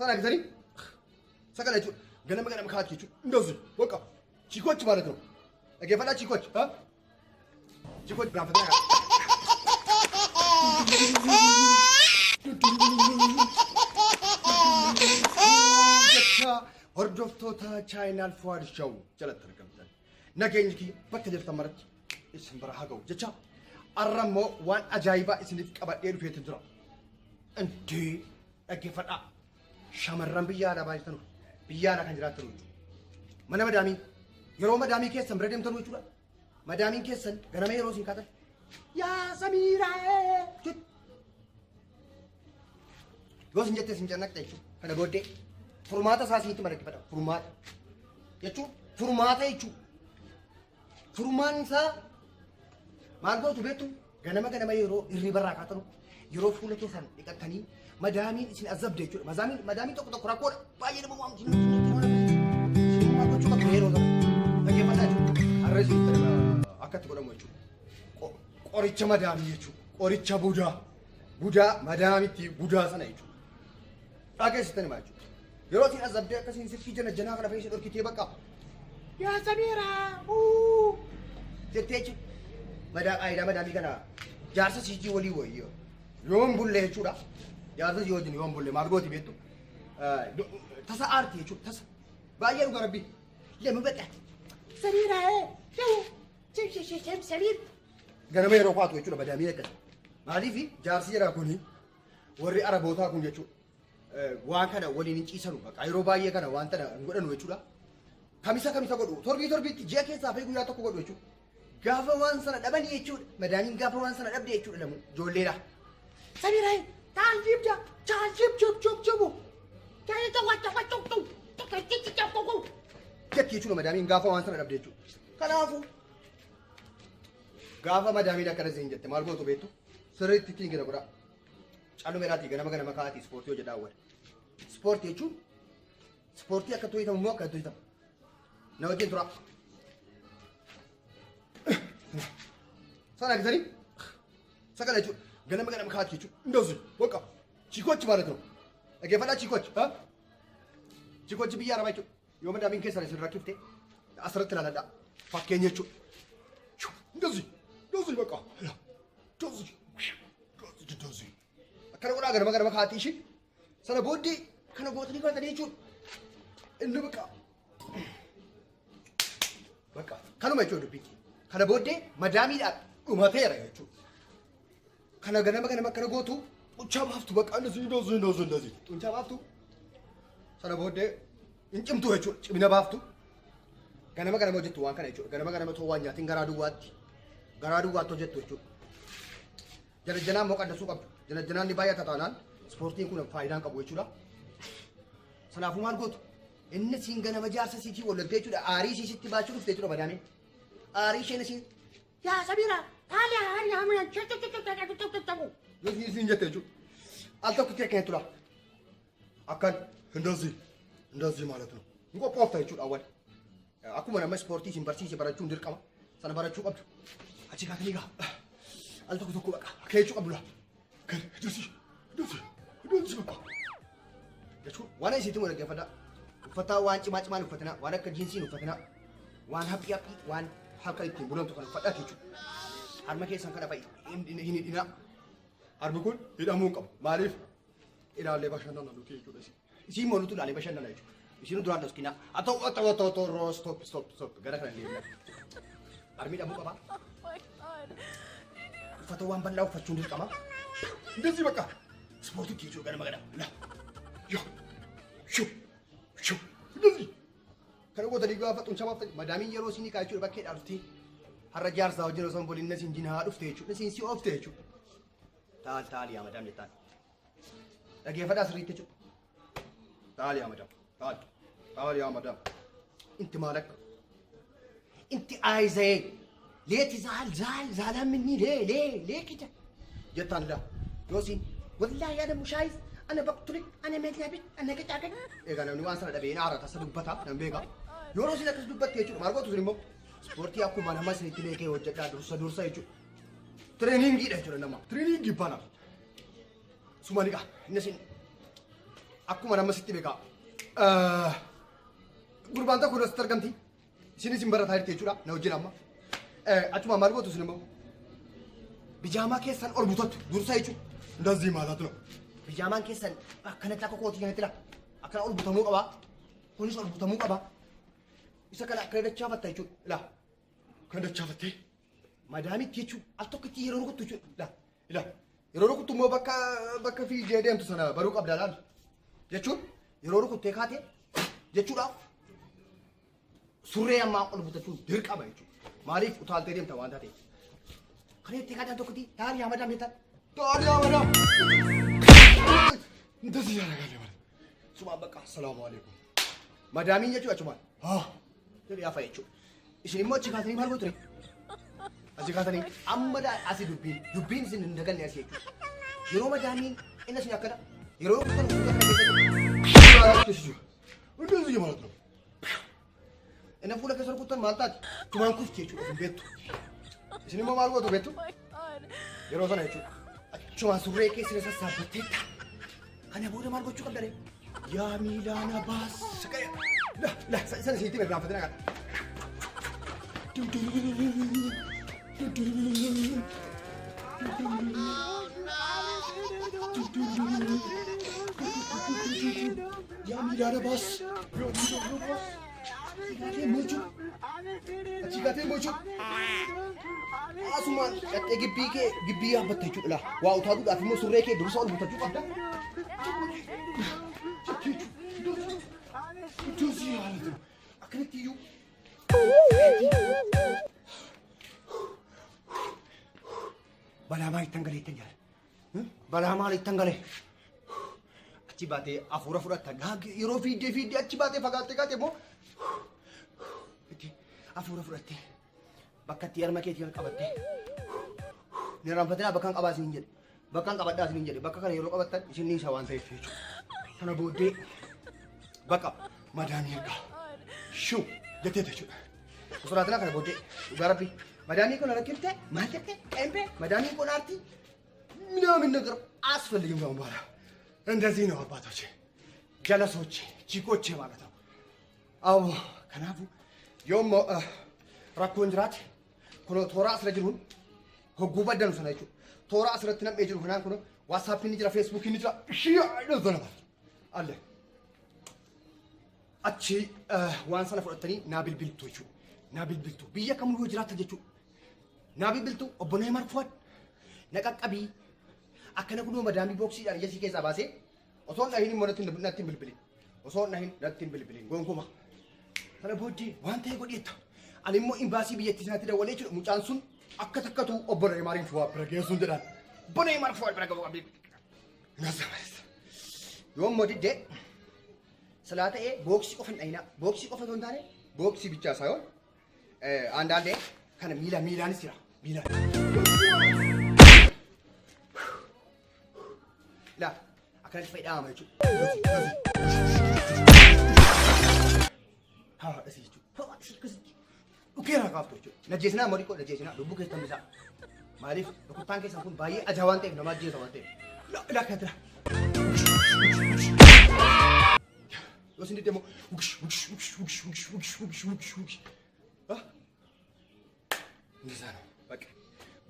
sana gizani sakala jechuudha ganama kaati jechuudha indosu waqa chikochi ማለት ነው እገፈላ chikochi ha chikochi gaafata hordoftoota chaayinaal fuwaad shaw jalatti argamtan nageenyi kiyya bakka jirtan maratti isin bira haa ga'u jecha arrammoo waan ajaa'ibaa isiniif qabadhee dhufeetu jira inti dhaggeeffadhaa shamarran biyyaa alaa baay'atan biyyaa alaa kan jiraatan mana madaamii yeroo madaamii keessan bira deemtan jechuudha madaamiin keessan ganama yeroo isin kaatan yaa samiiraa yoo isin jettee isin cannaqxa jechuudha kana booddee furmaata saasiitti madakkifadha furmaata jechuun furmaata jechuun furmaan isaa maal gootu beektu ganama yeroo irribarraa kaatanu yeroo fuula keessan dhiqattanii madaamiin isin azabde jechuudha madaamiin tokko rakkoodha baay'ee nama waamti maal gochuu bakka yeroo sana dhaggeeffadhaa jechuudha harrees akkatti godhamu jechuudha qoricha madaamii jechuudha qoricha budaa madaamitti budaa sana jechuudha dhageessitani maa jechuudha yeroo isin azabde akkasiin sirkii janaa kana fe'isee dhorkitee bakka yaa samiiraa jettee jechuudha madaamii kana jaarsa siijii walii wayyo yoon bullee jechuudha jaarsa sii wajjin yoon bullee maal gooti beektu tasa aarti jechuudha tasa baay'ee dhuga rabbi lama baqa samiiraa samiir ganama yeroo kwaatu jechuudha madaamii akkana maaliif jaarsi jedhaa kuni warri arabootaa kun jechuudha waan kana waliin hin ciisanu baqa yeroo baay'ee kana waan tana hin godhanu jechuudha kamisa godhu torbiitti ji'a keessaa fi guyyaa tokko godhu jechuudha gaafa waan sana dhabanii jechuudha madaamiin gaafa waan sana dhabde jechuudha lamu ijoolleedha samiiraa taal jibja jetti jechuudha madaamiin gaafa waan sana dhabde jechuudha kanaafu gaafa madaamiin akkana siin jette maal gootu beektu sirriitti ittiin gina godhaa callumeedhaatii ganama kaa'atii ispoortii hojjedhaa awwal ispoortii jechuun ispoortii akka to'itamu immoo akka to'itamu na wajjin tura sana gizanii sakala jechuudha ganama kaa'atii jechuudha indosu waqa chikochi ማለት ነው dhaggeeffadhaa chikochi biyya arabaa jechuudha yoo madaamiin keessan isin rakkifte asirratti ilaaladhaa fakkeenya jechuudha indosu waqa indosu kana godhaa ganama kaa'atii ishii sana booddee kana gootanii godhatanii jechuudha inni bakka kanuma jechuudha dubbii kana booddee madaamiidhaan dhumateera jechuudha kana ganama kana gootu xunchaa baaftu bakka indosu xunchaa baaftu sana booddee hin cimtu jechuudha cimina baaftu ganama hojjettu waan kana jechuudha ganama too waan nyaatiin garaa duwwaatti hojjettu jechuudha janaan moo qaddasuu qabdu janaan ni baay'ata taanaan ispoortiin kun faayidaan qabu jechuudha sanaafuu maal gootu inni siin ganama jaarsa siitii walloltee jechuudha aarii siisitti baachuu dhufte jechuudha madaamiin aarii isheen isiin yaa samiira taali aarii hamna yoo siin jette jechuudha al tokkotti akka jechuudha akkan እንደዚህ ማለት ነው እንቆጶፍታ jechuudha awwal akkuma nama ispoortii isin barsiise barachuun dirqama sana barachuu qabdu achi kaatanii gaa al tokko baqa akka jechuu qabdu laa kan እንደዚህ baqa jechuudha waan isiitiin wal dhaggeeffadhaa uffataa waan cimaa uffatinaa waan akka jiinsiin uffatinaa waan haphii waan harka ittiin bulantu kan uffadhaa jechuudha harma keessan kana fa'i hin hidhinaa harmi kun hidhamuu hin qabu maaliif ilaallee bashannana nuti jechuudha isin moolutu ilaalee bashannana jechuudha isin duraan doskina atoo roo stop gara kana deemna harmi hidhamuu qaba uffata waan bal'aa uffachuun dirqama እንደዚህ በቃ ስፖርቱ ኪቹ ganama ላ ሹ እንደዚህ kana gootanii gaafa xunchaa baaftan madaamiin yeroo isin hiikaa jechuudha bakkee dhaaltutti har'a jaarsaa wajjin osoo hin bolinna isin jinaa dhufte jechuudha isin si oofte jechuudha taal yaa madaam jettaan dhaggeeffadhaa sirriitti jechuudha taal yaa madaam inti maal akka inti aayizee leeti zaalaa minni lee kita jettaan laa yoosin wallaahi ana mushaayiz ana baqtulik ana meeglabit ana qixaaqan egaa namni waan sana dhabee naara tasa dubbata nan beeka yeroo isin akkas dubbatte jechuudha maal gootu isin immoo ispoortii akkuma nama isinitti leekee hojjedhaa dursa jechuudha treeningiidha jechuudha nama treeningii bana sumaniqa inni isin akkuma nama sitti beekaa. Gurbaan tokko asitti argamti. Isinis hin barataa jirti jechuudha. Na wajjin amma. Achuma maal gootu isin immoo? Bijaamaa keessan ol butattu dursa jechuudha. Ndazii maalaatu no. Bijaamaan keessan akkanatti akka kootii kanatti laa. Akkana ol butamuu qabaa. Kunis ol butamuu qabaa. Isa kana akka dachaafatta jechuudha. Laa. Kan dachaafattee. Madaamitti jechuudha. Al tokkotti yeroo rukuttu jechuudha. Laa. Yeroo rukuttu immoo bakka fiigee deemtu sana baruu qabdaa laal. Jechuun yeroo rukuttee kaatee jechuudhaaf surree ammaa ol butachuun dirqama jechuudha. Maaliif utaaltee deemta waan taateef. Kan itti kaatan tokkotti taa'anii hamadam jettan. Taa'anii hamadam. Ndasi yaara gaalee mara. Sumaan bakka assalaamu alaikum. Madaamiin jechuudha achumaan. Haa. Jedhee hafa jechuudha. Isin immoo achi kaatanii maal gootu ture? Achi kaatanii amma asii dubbiin isin hin dagalle asii jechuudha. Yeroo madaamiin inni isin akkana yeroo kutan kutan keessatti. Ndasi yaara ture. Ina fuula keessa rukutan maal taati? Tumaan kufti jechuudha hin beektu. Isin immoo maal gootu beektu? Yeroo sana jechuudha. Achuma surree keessa isa saabbatteetta. Kana booda maal gochuu qabda ree? Yaa miilaana baas. Sana isiitti irraanfatee nagaa. Yaa miilaana baas. Achikatee mochuu. Asumaan dhattee gibbii yaabbatta jechuudha. Waa utaaluudhaaf immoo surree kee dursa ol butachuu qabda. Akkanatti iyyuu. Balaa maal ittan galee ittan jala? Balaa maal ittan galee? Achi baatee hafuura fudhatta. Yeroo fiiddee achi baatee fagaattee kaatee immoo hafuura fudhattee bakka itti harma keetii kan qabattee ni raanfatinaa bakka hin qabaa isin jedhe bakka hin qabadhaa isin jedhe bakka kana yeroo qabattan isin ni isa waan ta'eef jechuudha. Kana booddee bakka madaamii ergaa shuu jettee jechuudha. Usuraatinaa kana booddee dhugaa rabbi madaamii kun rakkiftee maal jettee qeempee madaamii kun aartii ምናምን ነገር አስፈልግም ነው በኋላ እንደዚህ ነው አባቶቼ ጀለሶቼ ቺኮቼ ማለት ነው። አዎ ከናፉ yoom rakkoon jiraate kun toora asirra jiruun hogguu baddanu sana jechuudha. Toora asirratti nam'ee jiru kanaan kun waasaappiin ni jira, feesbuukiin ni jira, dhuftu nama alle achi waan sana fudhattanii naa bilbiltu jechuudha. Naa bilbiltu biyya kamuu yoo jiraattan jechuudha. Naa bilbiltu obbo Neemar Fuad na qaqqabii akkana kunoo madaamii booksiidhaan ija sii keessaa baasee osoo nahin immoo natti hin bilbilin osoo nahin natti hin bilbilin gonkumaa. Kana booddee waan ta'e godheetta. Ani immoo imbaasii biyyattii sanatti dawalee jiru mucaan sun akka takkatu obbo Neemariin Fuad bira geessuun jedhaan. Obbo Neemar Fuad bira gabu qabdi. Yoom diddee silaa ta'ee booksii qofa hin dhayinaa. Booksii qofa osoo hin taane booksii bichaa isaa yoon aandaandee kana miilaanis jira. Miilaan. Laa akkanatti fayyadama jechuudha. Haa asii jechuudha. Dhukeera qaabtu jechuudha. Najjeesinaa ammoo dhiqoo najjeesinaa lubbuu keessa tambisaa. Maaliif rukuttaan keessan kun baay'ee ajaa waan ta'eef nama ajjeesa waan ta'eef. Laa kan jira. Yoo isin diddee immoo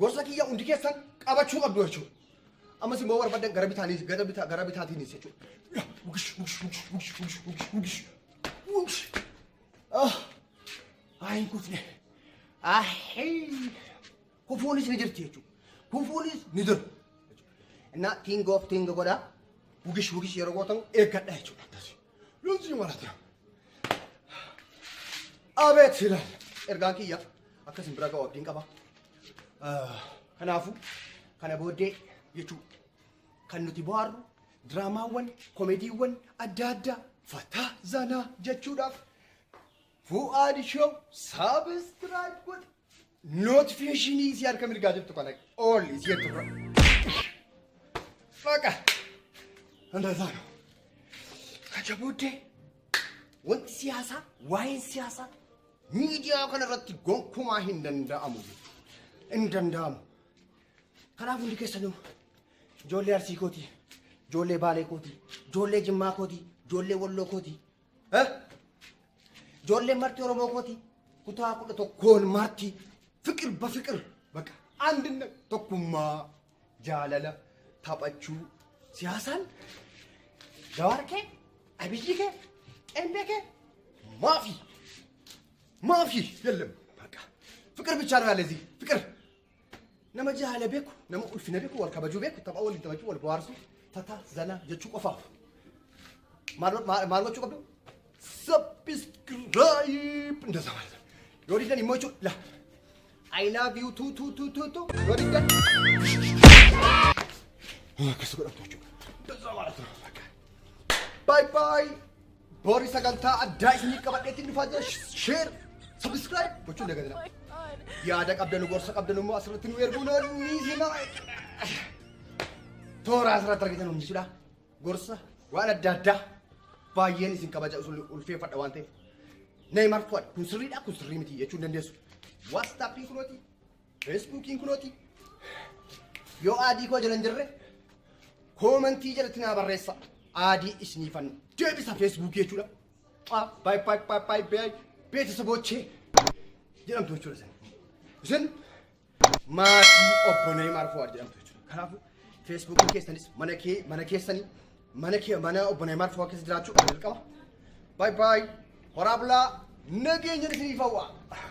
gorsa kiyya hundi keessan qabachuu qabdu jechuudha. Ammas immoo barbaadan gara bitaatiinis jechuudha. Ayin kufne. Kufuunis ni jirti jechuudha. Kufuunis ni jiru. እና ቲንግ ኦፍ ቲንግ ጎዳ ውግሽ yeroo gootan eeggadha jechuudha. Leenjii maraati. Abeet ilaal ergaan kiyya akkasin bira ga'u abdiin qaba. Kanaafuu kana booddee jechuudha. Kan nuti bohaarru diraamaawwan komeediiwwan adda addaa fataa zanaa jechuudhaaf Fuad Show saabskiraayib godhi. Notifiikeeshinii isii harka mirgaa jirtu kana ol isii jirtu. Faqa. Andaza ነው ከጀቡዴ ወንት ሲያሳ ዋይን ሲያሳ ሚዲያ ከነረት ጎንኩማ እንደንዳሙ እንደንዳሙ ከናፉ እንዲከሰኑ ጆሌ አርሲኮቲ ijoollee Baalee kooti, ijoollee Jimmaa kooti, ijoollee Walloo kooti. Ijoollee marti Oromoo kooti. Kutaa kudha tokkoon marti fikir bafikir bakka አንድነት tokkummaa jaalala taphachuu siyaasaan Jawaar kee Abiyyi kee Qeenbee kee maafi የለም በቃ ፍቅር ብቻ ነው ያለ እዚህ ፍቅር nama jaala beeku nama ulfina beeku wal kabajuu beeku tapha waliin taphachuu wal bohaarsu tata zana jechuu qofaaf maal gochuu qabdu subscribe እንደዛ ማለት ነው ዮዲዳን ይሞቹ ላ I love you tu ዮዲዳን ከሱ ጋር አጥቶቹ እንደዛ ማለት ነው በቃ ባይ ባይ ቦሪስ አጋንታ አዳይስ ንቀበደት እንፋጀ ሼር ሰብስክራይብ ጎቹ እንደገና yaada qabdanu gorsa qabdanu immoo asirratti nu erguun ni sina toora asirratti argitan hundi jechuudha gorsa waan adda addaa baay'een isin kabaja ulfeeffadha waan ta'eef Neymar Fuad kun sirriidha kun sirrii miti jechuun dandeessu WhatsAppiin kunooti Facebookiin kunooti yoo aadii koo jiran jirre koomentii jalatti naa barreessa aadii isiniifan deebisa Facebook jechuudha bye beetesabochee jedhamtu jechuudha Isin maatii obbo Neymar Fuad jedhamtu jechuudha. Kanaafuu Feesbuukiin keessanis mana obbo Neymar Fuad keessa jiraachuu dirqama. Bye bye. Horaa bulaa nageenya isiniif hawwa.